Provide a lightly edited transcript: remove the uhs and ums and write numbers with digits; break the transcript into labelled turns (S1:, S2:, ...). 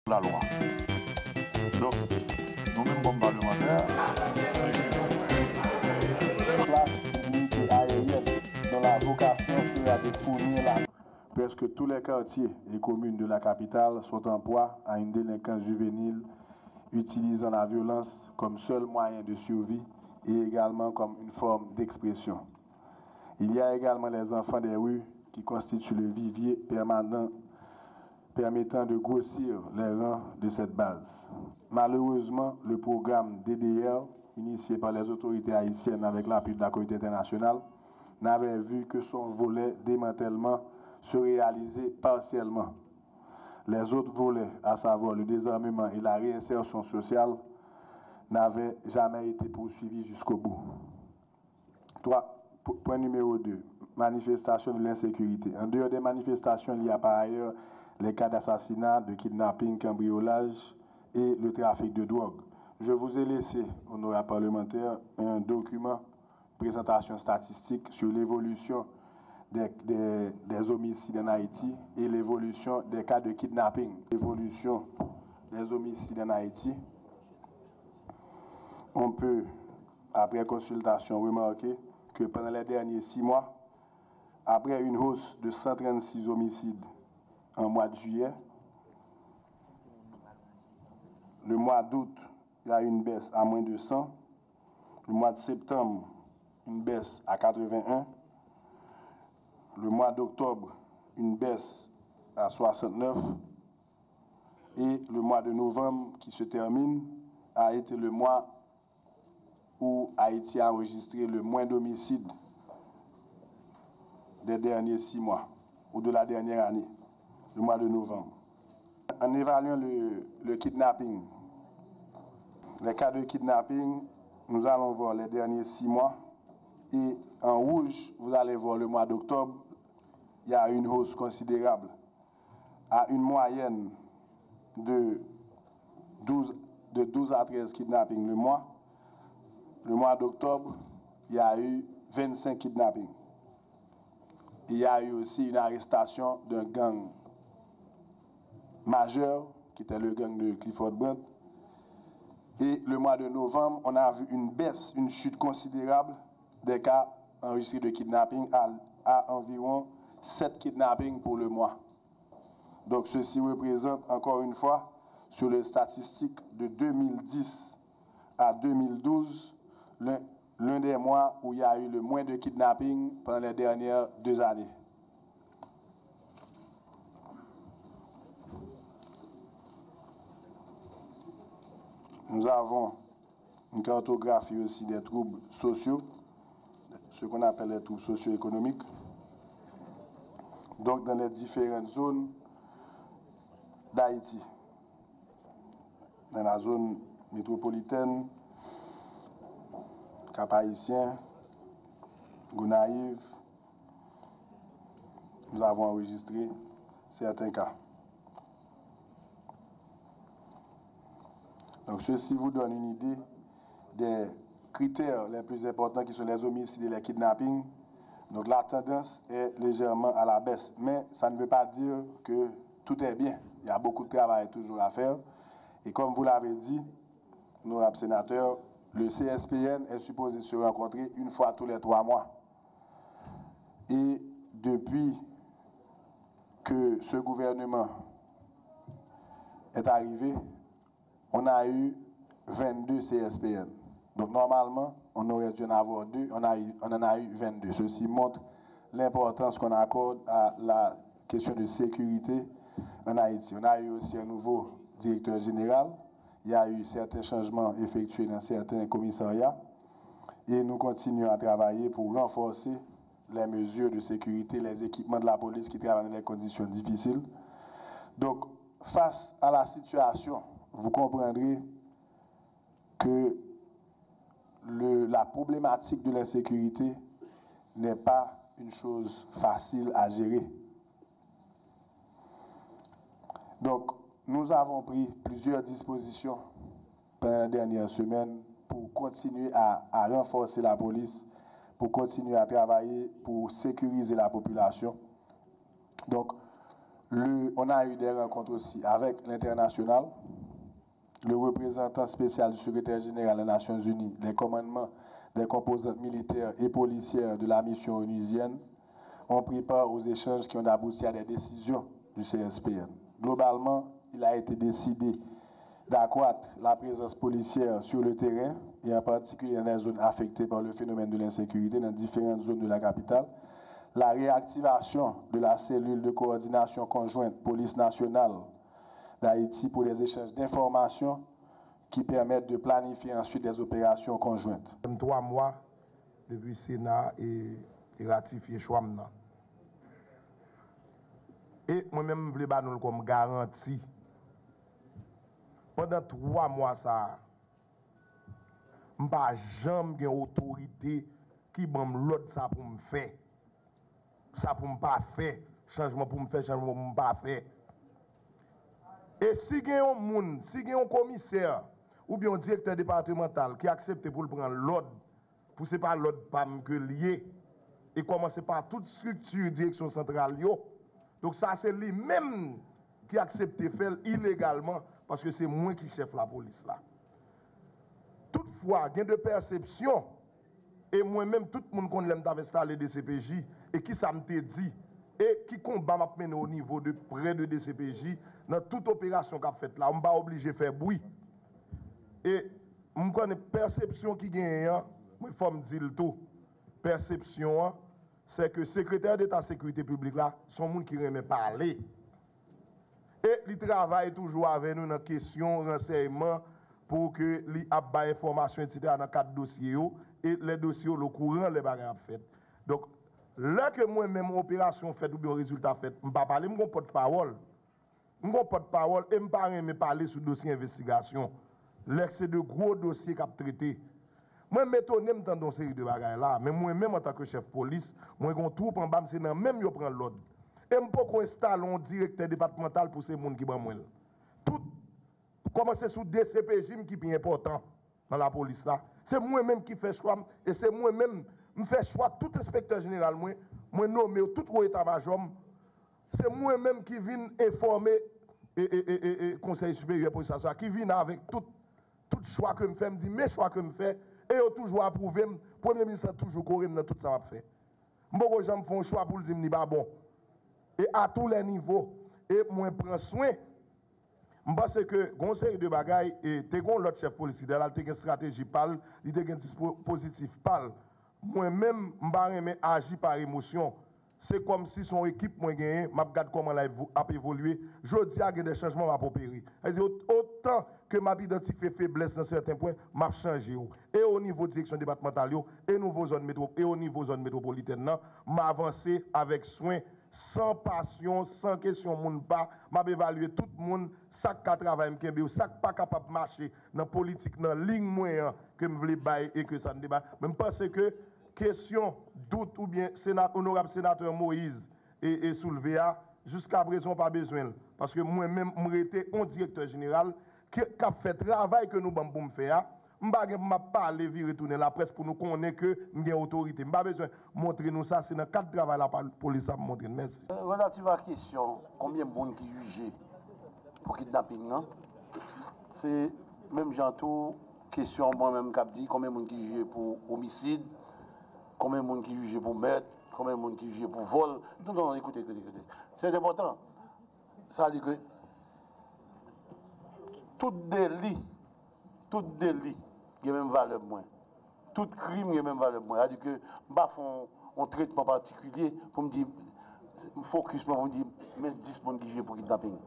S1: la loi. Donc, nous-mêmes, comme parlementaires,
S2: place unité aérienne dont la vocation sera de fournir la... Presque tous les quartiers et communes de la capitale sont en proie à une délinquance juvénile utilisant la violence comme seul moyen de survie et également comme une forme d'expression. Il y a également les enfants des rues qui constituent le vivier permanent permettant de grossir les rangs de cette base. Malheureusement, le programme DDR, initié par les autorités haïtiennes avec l'appui de la communauté internationale, n'avait vu que son volet démantèlement se réaliser partiellement. Les autres volets, à savoir le désarmement et la réinsertion sociale, n'avaient jamais été poursuivis jusqu'au bout. Point numéro 2, manifestation de l'insécurité. En dehors des manifestations, il y a par ailleurs les cas d'assassinat, de kidnapping, cambriolage et le trafic de drogue. Je vous ai laissé, honorables parlementaires, un document, présentation statistique sur l'évolution des homicides en Haïti et l'évolution des cas de kidnapping. L'évolution des homicides en Haïti, on peut, après consultation, remarquer que pendant les derniers 6 mois, après une hausse de 136 homicides en mois de juillet, le mois d'août, il y a eu une baisse à moins de 100. Le mois de septembre, une baisse à 81. Le mois d'octobre, une baisse à 69. Et le mois de novembre, qui se termine, a été le mois où Haïti a enregistré le moins d'homicides des derniers 6 mois, ou de la dernière année, le mois de novembre. En évaluant le kidnapping, les cas de kidnapping, nous allons voir les derniers 6 mois. Et en rouge, vous allez voir le mois d'octobre, il y a une hausse considérable, à une moyenne de 12 à 13 kidnappings le mois. Le mois d'octobre, il y a eu 25 kidnappings. Il y a eu aussi une arrestation d'un gang majeur, qui était le gang de Clifford Brandt. Et le mois de novembre, on a vu une baisse, une chute considérable des cas enregistrés de kidnapping à environ 7 kidnappings pour le mois. Donc ceci représente encore une fois, sur les statistiques de 2010 à 2012, l'un des mois où il y a eu le moins de kidnapping pendant les dernières 2 années. Nous avons une cartographie aussi des troubles sociaux, ce qu'on appelle les troubles socio-économiques. Donc dans les différentes zones d'Haïti, dans la zone métropolitaine, Cap-Haïtien, Gonaïve, nous avons enregistré certains cas. Donc ceci vous donne une idée des critères les plus importants qui sont les homicides et les kidnappings. Donc la tendance est légèrement à la baisse, mais ça ne veut pas dire que tout est bien. Il y a beaucoup de travail toujours à faire. Et comme vous l'avez dit, honorable sénateur, le CSPN est supposé se rencontrer une fois tous les 3 mois. Et depuis que ce gouvernement est arrivé, on a eu 22 CSPN. Donc normalement, on aurait dû en avoir 2, on en a eu 22. Ceci montre l'importance qu'on accorde à la question de sécurité en Haïti. On a eu aussi un nouveau directeur général. Il y a eu certains changements effectués dans certains commissariats. Et nous continuons à travailler pour renforcer les mesures de sécurité, les équipements de la police qui travaillent dans des conditions difficiles. Donc, face à la situation, vous comprendrez que la problématique de l'insécurité n'est pas une chose facile à gérer. Donc, nous avons pris plusieurs dispositions pendant la dernière semaine pour continuer à renforcer la police, pour continuer à travailler pour sécuriser la population. Donc, On a eu des rencontres aussi avec l'international, le représentant spécial du secrétaire général des Nations Unies, les commandements des composantes militaires et policières de la mission onusienne ont pris part aux échanges qui ont abouti à des décisions du CSPN. Globalement, il a été décidé d'accroître la présence policière sur le terrain et en particulier dans les zones affectées par le phénomène de l'insécurité dans différentes zones de la capitale. La réactivation de la cellule de coordination conjointe police nationale d'Haïti pour des échanges d'informations qui permettent de planifier ensuite des opérations conjointes.
S3: 3 mois depuis le Sénat et ratifié choix. Et moi-même, je voulais nous comme garantie. Pendant 3 mois, ça, je n'ai jamais eu autorité qui m'a l'autre ça pour me faire. Ça pour me pas faire. Changement pour me faire, changement pour me pas faire. Et si il y a un monde, si il y a un commissaire ou bien un directeur départemental qui accepte pour prendre l'ordre, pour ce pas l'ordre que lié, et commencer par toute structure direction centrale. Donc ça c'est lui-même qui accepte de faire illégalement parce que c'est moi qui chef la police là. Toutefois, il y a de perception et moi-même tout le monde connaît l'aime installé des CPJ et qui ça me dit et qui combat m'a mené au niveau de près de DCPJ dans toute opération qu'a faite là, on pas obligé de faire bruit. Et je connais perception qui gagne, il faut me dire le tout. Perception, c'est que le secrétaire d'État sécurité publique là, son monde qui aime parler. Et il travaille toujours avec nous dans la question renseignement pour que lui ait information etc. dans le cadre dossier et les dossiers le courant les bagages fait. Donc là que moi-même opération faite ou bien résultat fait, je ne pas parler, je porte-parole. Je porte-parole et je ne pas parler sur le dossier d'investigation. Là c'est de gros dossiers qu'a traité. Moi m'étonne dans une série de bagages là, mais moi-même en tant que chef de police, moi j'ai troupe en bas, c'est dans même yo prend l'ordre. Et je ne peux pas installer un directeur départemental pour ces gens qui prennent moi. Tout commencer sous DCPJ qui est important dans la police là. C'est moi-même qui fais choix et c'est moi-même qui fais choix tout inspecteur général moi nommé tout au état-major. C'est moi-même qui viens informer et conseil supérieur pour ça qui vient avec tout choix que me fait, me dit mes choix que me fait et toujours approuvé. Premier ministre toujours correct dans tout ça m'a fait. Beaucoup de gens font choix pour dire ni pas bon. Et à tous les niveaux et moi prends soin. Je pense que conseil de bagaille et l'autre chef policier là, il a une stratégie parle, il a un dispositif parle. Moi-même, je agir par émotion. C'est comme si son équipe moi gagné, m'a regarde comment elle a évolué. Je dis à des changements m'a opéré. Autant que m'a identifié faiblesse dans certains points, m'a changé. Et au niveau direction départementale et au niveau zone métropolitaine, m'a avancé avec soin, sans passion, sans question moun pas, m'a évalué tout le monde, ça qui travaille m'kembe, ça qui pas capable de marcher dans la politique dans ligne moyen que me voulais bailler et que ça ne débat. Mais je pense que question doute ou bien honorable sénateur Moïse et soulevé jusqu'à présent pas besoin parce que moi-même j'étais un directeur général qui a fait travail que nous pour me faire. Je ne vais pas aller retourner la presse pour nous connaître que nous avons autorité. Je n'ai pas besoin de montrer nous ça, c'est dans le cadre de travail la police à montrer. Merci.
S4: Relative à la question, combien de monde qui jugent pour kidnapping, c'est même j'entends question moi-même qui dit combien de monde qui jugent pour homicide, combien de monde qui jugent pour meurtre, combien de monde qui jugent pour vol. Non, écoutez. C'est important. Ça dit que tout délit, il y a même valeur moins. Tout crime, il y a même valeur moins. C'est-à-dire que je ne fais pas un traitement particulier pour me dire, focus pour me dire, mais 10 personnes qui jouent pour kidnapping.